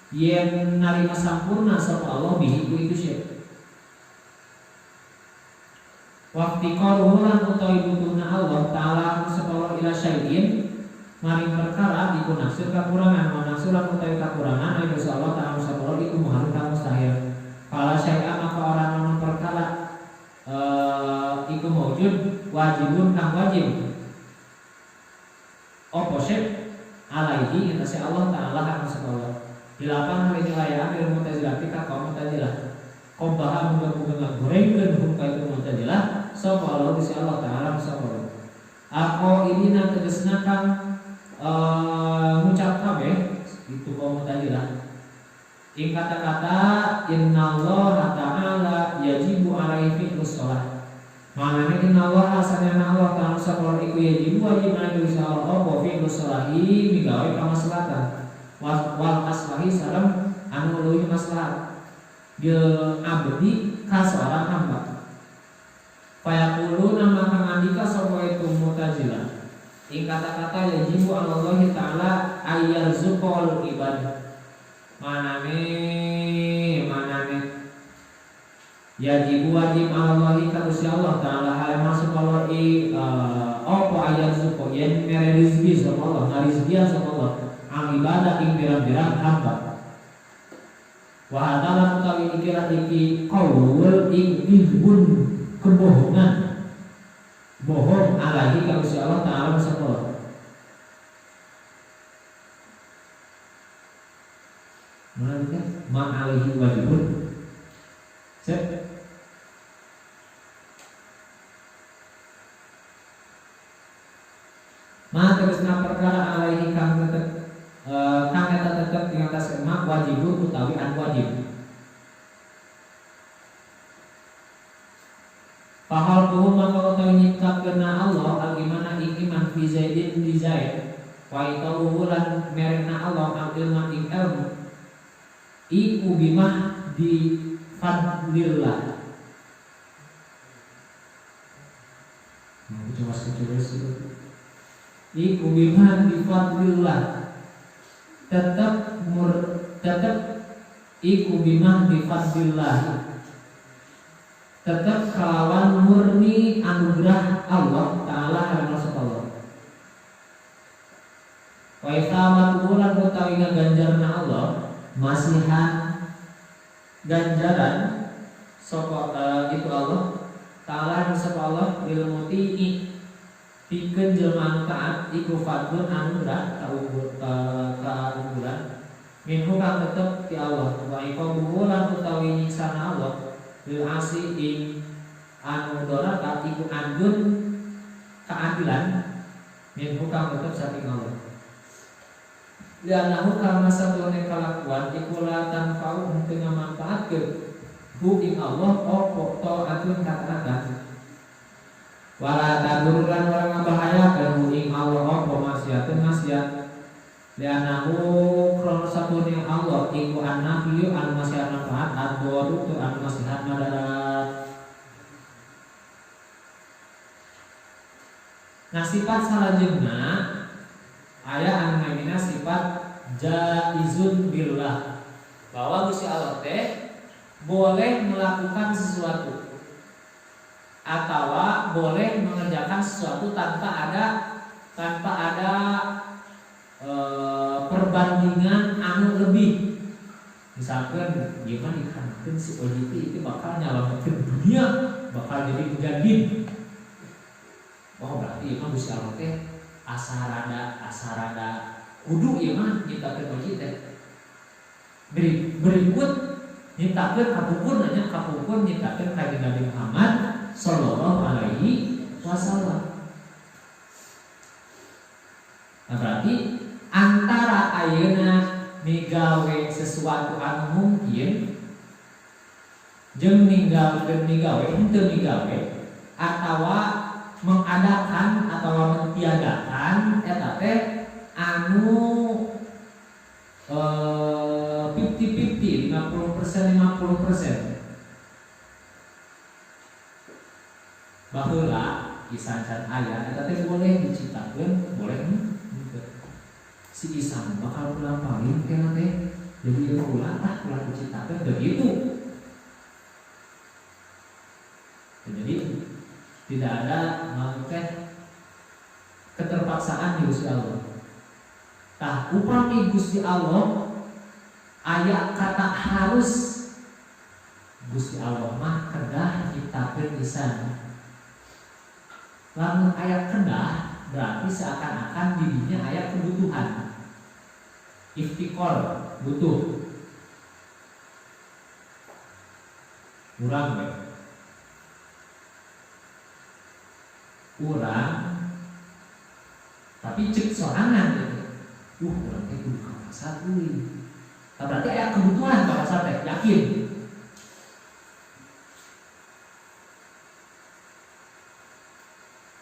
yen narima sampurna sapa Allah bihi itu syai waqti qalulan utawi butuhna Allah taala sapa Allah ila syai'in maring perkara iku nafsir kakurangan wa nafsulan utawi kakurangan ayo Allah ta'ala sabara iku muharram kang mustahil. Kala syai'a maka orang non perkara iku maujud wajibun kang wajib. Opo syai' alaihi intasya Allah ta'ala kang sabara. Di lapangan wilayah ambil Mu'tazilah ka kaum Mu'tazilah. Qobbaha muga-muga gorengkeun hukum ka itu Mu'tazilah sapa Allah Gusti Allah ta'ala sabara. Ako ini na tegesna kang ngucap kabeh itu kaum Mu'tazilah ing kata-kata innallaha ta'ala yajibu alaihi fi'lus shalah manane innallaha asana Allah ta'ala sabara iku yajibu wajib alaihi salat apa fi'lus shalahi migawe kamaslahatan wal aslahi salam anu luwih maslahat bil abdi ka seorang hamba fayaqulu nama kang andika sapa itu Mu'tazilah ing kata-kata yajibu Allah ta'ala ayyarzuqal ibadah manane yajibu wajib Allah ka Gusti Allah ta'ala hal masuk Allah apa ayat suko yen mere rezeki sama Allah, ngarizkian sama Allah, ang ibadah ing pirang-pirang hamba. Wa hadalan utawi ikilah iki qaul ing izbun kebohongan, bohong alaihi ka Gusti Allah taala sama. Mana itu? Ma alaihi wajibun. Cek. Ma tegasna perkara alaihi kang tetep kang eta tetep ing atas ma wajibun utawi an wajib. Pahal kuhu maka utawi nyiptakeunna Allah al-imana iman fi zaidin di zaid wa itahu lan merena Allah al-ilman ing ilmu iku bimah di fadlillah. Coba sih. Iku bimah di fadlillah. Tetap iku bimah di fadlillah. Tetap kelawan murni anugerah Allah Ta'ala dan Rasulullah. Wa isamat ulan utawi ganjarna Allah masihan ganjaran sapa itu Allah Ta'ala sapa Allah lil mutii pikeun jelema taat iku fadlun anugerah kaunggulan minhu kang tetep ti Allah wa iqabuhu lan utawi nyiksana Allah lil asi ing anu doraka iku andun keadilan minhu kang tetep saking Allah. Lianahu karena satune kalakuan iku la tanfa'u henteu ngamanfaatkeun hu ing Allah opo taatun kataatan. Wala tadurran wala ngabahayakeun hu ing Allah opo maksiatun maksiat. Lianahu karena satune Allah iku an-nafyu an maksiat manfaat ad-daru tu an maksiat madarat. Nah sifat salajengna aya anu namina sifat jaizun billah, bahwa Gusti Allah teh boleh melakukan sesuatu atau boleh mengerjakan sesuatu tanpa ada perbandingan anu lebih. Misalkan gimana dikatakan si OJT itu bakal nyalamatkan dunia, bakal jadi mujahid. Oh berarti emang Gusti Allah teh asarada kudu ieu mah nyiptakeun OJT teh. Berikut nyiptakeun kapungkur nyiptakeun kanjeng Nabi Muhammad sallallahu alaihi wasallam. Nah berarti antara ayeuna migawe sesuatu anu mungkin jeung ninggalkeun migawe henteu migawe atawa mengadakan atau mentiadakan eta teh anu 50-50, 50%. Baheula Isan can aya eta teh boleh diciptakeun, boleh henteu. Si Isan bakal pulang paling kena teh jadi ulah diciptakeun begitu. Jadi tidak ada mangkeh keterpaksaan di Gusti Allah. Tah upami Gusti Allah aya kata harus Gusti Allah mah kedah nyiptakeun Isan. Lamun aya kedah berarti seakan-akan dirinya aya kebutuhan. Iftikor butuh. Urang tapi cek sorangan gitu. Urang teh kudu ka pasar euy. Berarti aya kebutuhan ka pasar teh, yakin.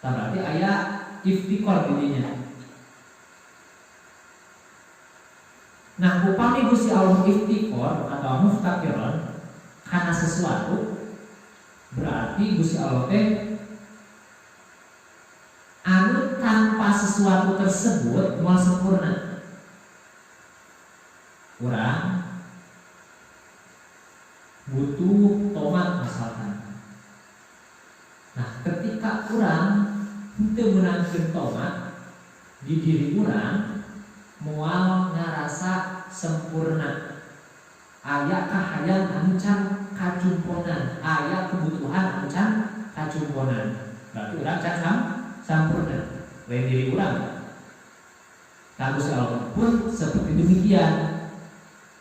Berarti aya iftikor dirinya. Nah, upami Gusti Allah iftikor atau muftakiron karena sesuatu, berarti Gusti Allah teh anu tanpa sesuatu tersebut moal sempurna. Urang butuh tomat misalkan. Nah, ketika urang henteu meunangkeun tomat di diri urang moal ngarasa sempurna. Aya kahayang anu can kacumponan, aya kebutuhan anu can kacumponan. Berarti urang can sampurna. Lain diri urang. Gusti Allah pun seperti demikian.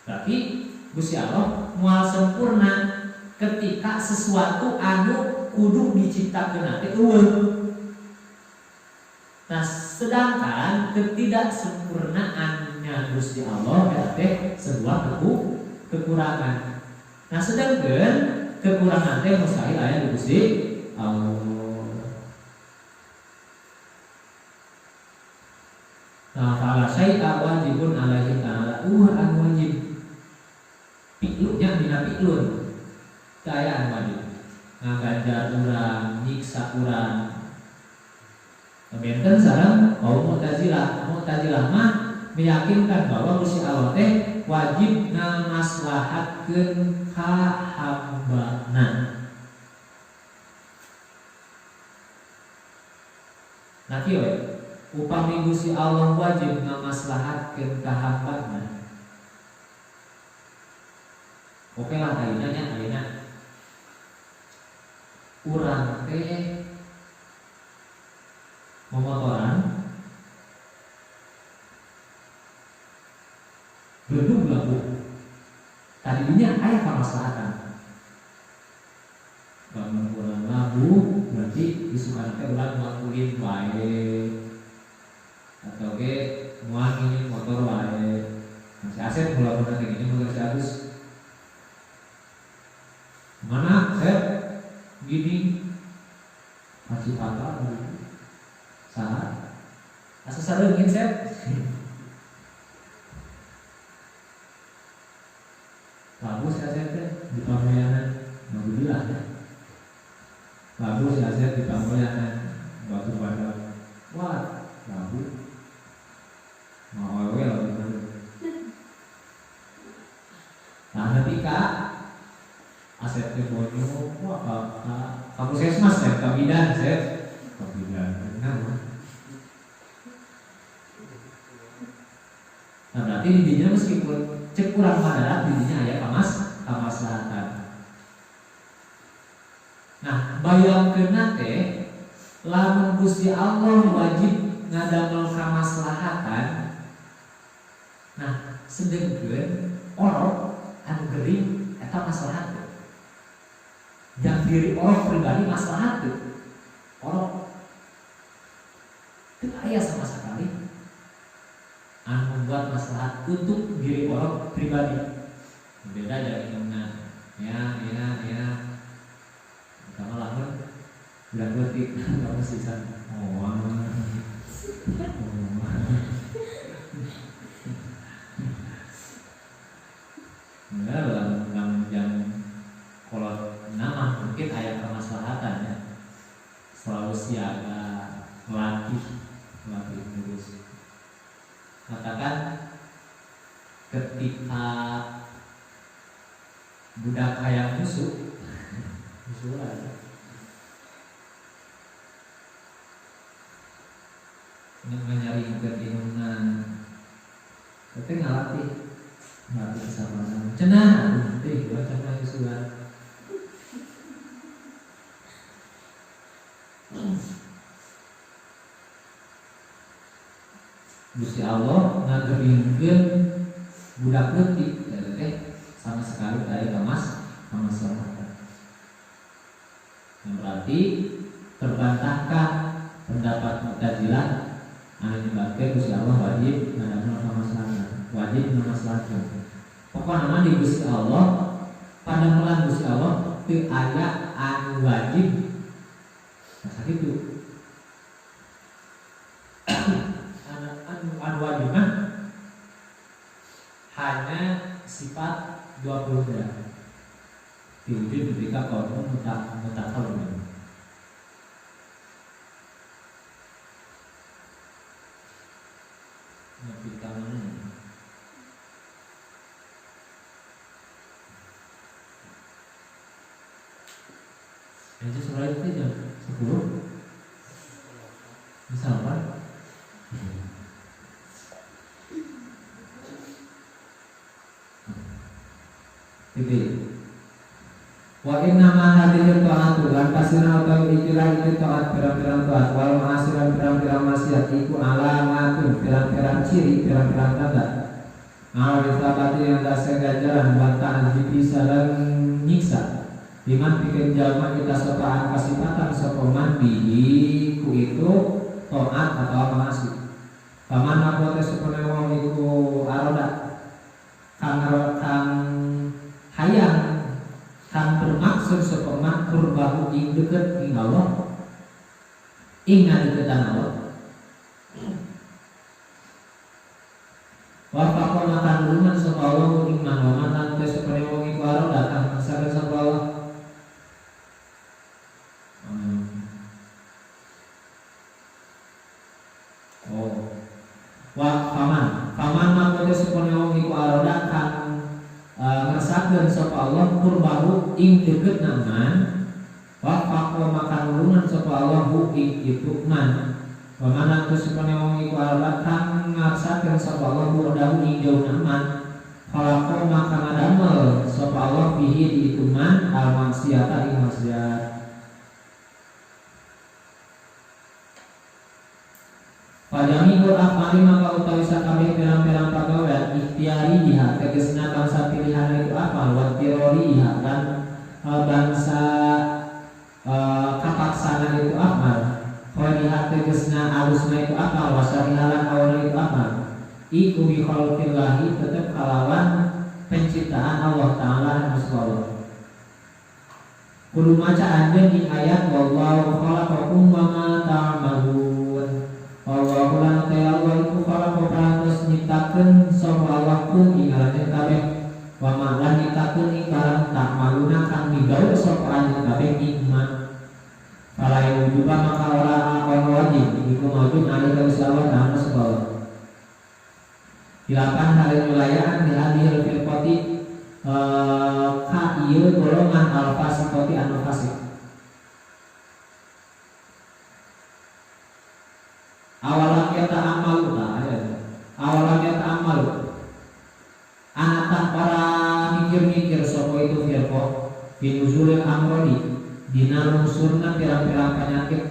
Berarti Gusti Allah moal sempurna ketika sesuatu anu kudu diciptakeun teh eueuh. Nah, sedangkan ketidaksempurnaannya Gusti Allah berarti sebuah kekurangan. Nah, sedangkan kekurangan teh mustahil aya di Gusti Allah. Nah, fala syai'a wajibun alaihi ta'ala an wajib. Piklunya dina piklun. Kaayaan wajib. Ngaganjar urang, nyiksa urang. Benten sareng kaum Mu'tazilah. Mu'tazilah mah meyakinkan bahwa Gusti Allah teh wajib ngamaslahatkeun ka hambana. Nah kieu upami Gusti Allah wajib ngamaslahatkeun ka hambana. Oke lah ayeuna urang teh memotoran gedung lagu tadinya aya kamaslahatan bangun urang lagu berarti isukan teh urang ngelakuin wae atau ge moal nginin motor wae masih aset mula-mula kayak gini motor status mana set gini masih patah salah asa sareungin set bagus ya set di pamoyanan alhamdulillah ya bagus ya set di pamoyanan batu pada wah bagus mau wewe lah nah ketika aset ke bonyo wah kamu sesmas set kabidan set kabidan nah berarti didinya meskipun cek kurang madarat didinya aya kamaslahatan. Nah, bayangkeun teh lamun Gusti Allah wajib ngadamel kamaslahatan. Nah, sedengkeun orok anu geuring eta maslahat. Yang diri orok pribadi maslahat teu. Orok teu aya sama sekali anu membuat maslahat untuk diri orang pribadi. Beda dari dengan ya sama lamun udah ngerti kamu sisa enggak dalam jam kalau nama mungkin ayat kemaslahatan ya selalu siaga melatih terus. Katakan ketika budak hayang musuh aja nyari keinginan tapi ngelatih kesabaran cenah nanti buat cenah musuhan Gusti Allah ngageringkeun budak leutik sama sekali aya kamaslahatan. Yang berarti terbantahkan pendapat Mu'tazilah anu nyebutkeun Gusti Allah wajib ngadamel kamaslahatan, wajib ngamaslahkeun. Pokona mah di Gusti Allah pada melan Gusti Allah teu aya anu wajib. Nah sakitu. Wajib hanya sifat 20 derajat diwujud ketika kaum mutakallim. Ketika mana? Itu surah itu jam 10. titik. Wa inna ma hadhihi ta'atu lan pasina utawi ikilah itu taat pirang-pirang taat wal ma'asiran pirang-pirang maksiat iku alamatun pirang-pirang ciri pirang-pirang tanda al-sabati yang dasar ganjaran bantahan bisa dan nyiksa diman bikin jalma kita sopaan kasipatan sopaman bihi ku itu taat atau maksiat paman aku teh supaya wong iku aroda kang hayang kan bermaksud sepeman kurbahu ing deket ing Allah ingat deketan Allah wafakon akan hubungan sama Allah iman waman nanti sepenuhnya wong iku aro datang masakan sama Allah paman makote sepenuhnya wong iku aro datang ngersakeun sapa Allah kurbahu ing deket naman wa faqo makan ulungan sapa Allah ing itu man wa mana tu sepane wong iku alabat kang ngersakeun sapa Allah dahu ing jauh naman falaqo makan adamel sapa Allah bihi di itu man al maksiata ing maksiat Padami Qur'an kali maka utawi sakabeh pirang-pirang pagawean ikhtiari iha tegesna bangsa pilihan itu apa wa tirori iha dan bangsa kapaksana itu apa qadiha tegesna alusna itu apa wasarihalan awalna itu apa iku bi khalqillahi tetep kalawan penciptaan Allah taala masallah kudu maca anjeun ing ayat wallahu khalaqakum wa ma ta'malun Allah ulang kaya Allah itu kalau perantos nyiptakeun sapa Allah pun ingalakeun kabeh wa ma'lan nyiptakeun ing barang tak maluna kang digawe sapa anjeun kabeh nikmat kalayu juga maka ora ana wajib iku maujud alih ka Allah taala subhanahu dilakukan hal wilayah di hadil firqati ka ieu golongan al-fasiqati anu fasik awalan kita amal awalan kita amal anak para mikir-mikir sopo itu firqah binuzulil amrodi dina nusurna pirang-pirang penyakit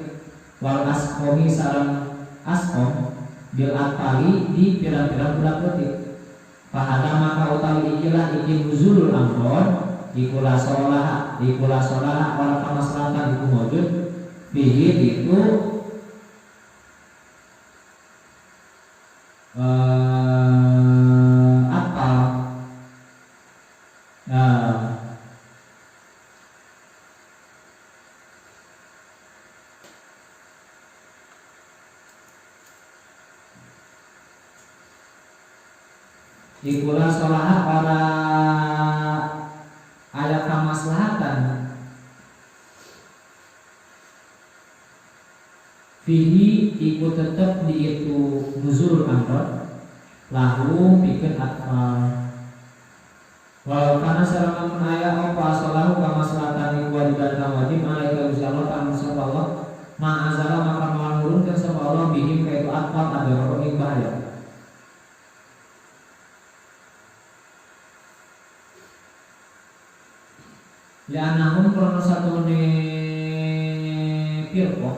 wal asqomi sareng asqom bil atali di pirang-pirang budak letik fahada maka utawi ikilah iki nuzulul amron ikulah sholah wala kamaslatan iku mawjud bihi itu apa ikulah sholah para ayat kamaslahatan fihi iku tetep di itu nuzul amrod lahu bikin atfal walau karena sarang ayat apa sholahu kamaslahatan iku wajiban kang wajib alaika usyallah kang Allah ma'azala maka menurunkan sama Allah bihim kaitu atfal ada rokok bahaya lianahum krono satu ne firqah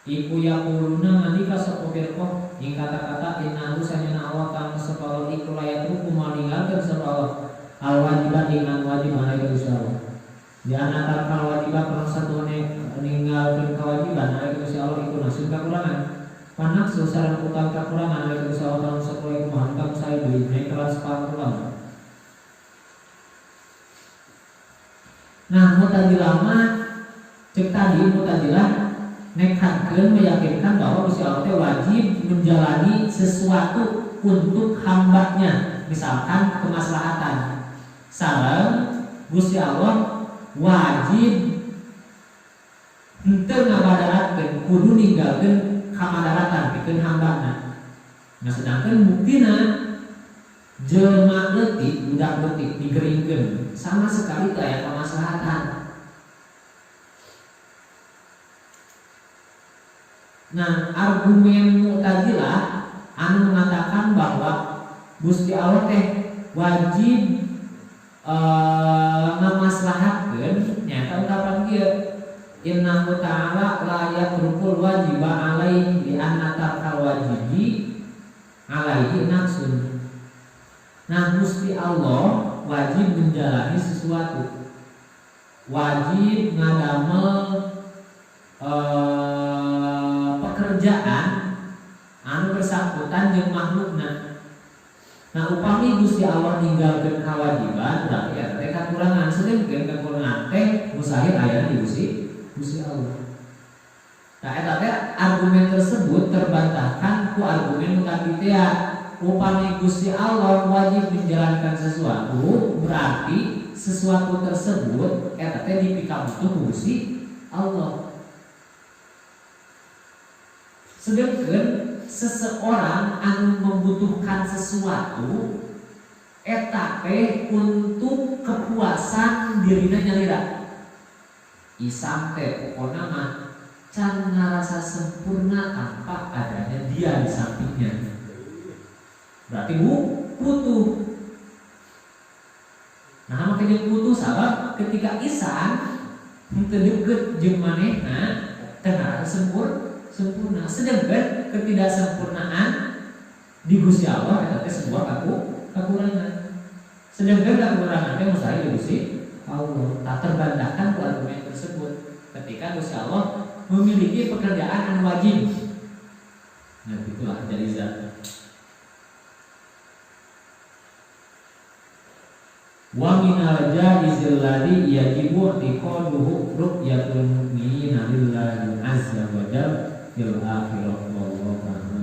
iku yaquluna nalika sapa firqah ing kata-kata innahu sanana Allah kang sepalo iku layak hukum meninggalkeun sapa Allah al wajibat dengan wajib alaihi wasallam di antara kal wajibat krono satu ne ninggalkeun kewajiban alaihi wasallam iku nasib kekurangan panak sareng utang kekurangan alaihi wasallam sapa iku mantap saya di kelas pangkulan. Nah, Mu'tazilah mah cek tadi Mu'tazilah nekatkeun meyakinkan bahwa Gusti Allah wajib menjalani sesuatu untuk hambanya, misalkan kemaslahatan. Sareng Gusti Allah wajib henteu ngabadaratkeun kudu ninggalkeun kamadaratan pikeun hambana. Nah, sedangkan buktina jelema leutik, budak leutik digeringkeun sama sekali teu aya kamaslahatan. Nah, argumen Mu'tazilah anu mengatakan bahwa Gusti Allah teh wajib ngamaslahatkeun nyata ungkapan kieu innahu ta'ala la yatrukul wajiba alaihi li anna tarkal wajibi alaihi nafsun. Nah, Gusti Allah wajib menjalani sesuatu, wajib ngadamel pekerjaan anu bersangkutan jeung makhlukna. Nah, upami Gusti Allah ninggalkeun kewajiban berarti eta teh kakurangan, sedengkeun kakurangan teh mustahil aya di Gusti Allah. Nah, eta teh argumen tersebut terbantahkan ku argumen kaki teh upami Gusti Allah wajib menjalankan sesuatu berarti sesuatu tersebut eta teh dipikabutuh ku Gusti Allah. Sedengkeun seseorang anu membutuhkan sesuatu eta teh untuk kepuasan dirina nyalira. Isam teh pokona mah can ngarasa sempurna tanpa adanya dia di sampingnya. Berarti butuh. Nah, makanya butuh sabab ketika Isam teu deukeut jeung manehna teu ngarasa sempurna. Sedangkan ketidaksempurnaan di Gusti Allah itu sebuah kekurangan. Sedangkan kekurangan itu mustahil di Gusti Allah. Tak terbantahkan ku argumen tersebut ketika Gusti Allah memiliki pekerjaan yang wajib. Nah, itulah dari zat. Wa minal jaizil ladzi yajibu i'tiqaduhu ru'yatul mu'minina lillahi azza wa jalla fil akhirah wallahu ta'ala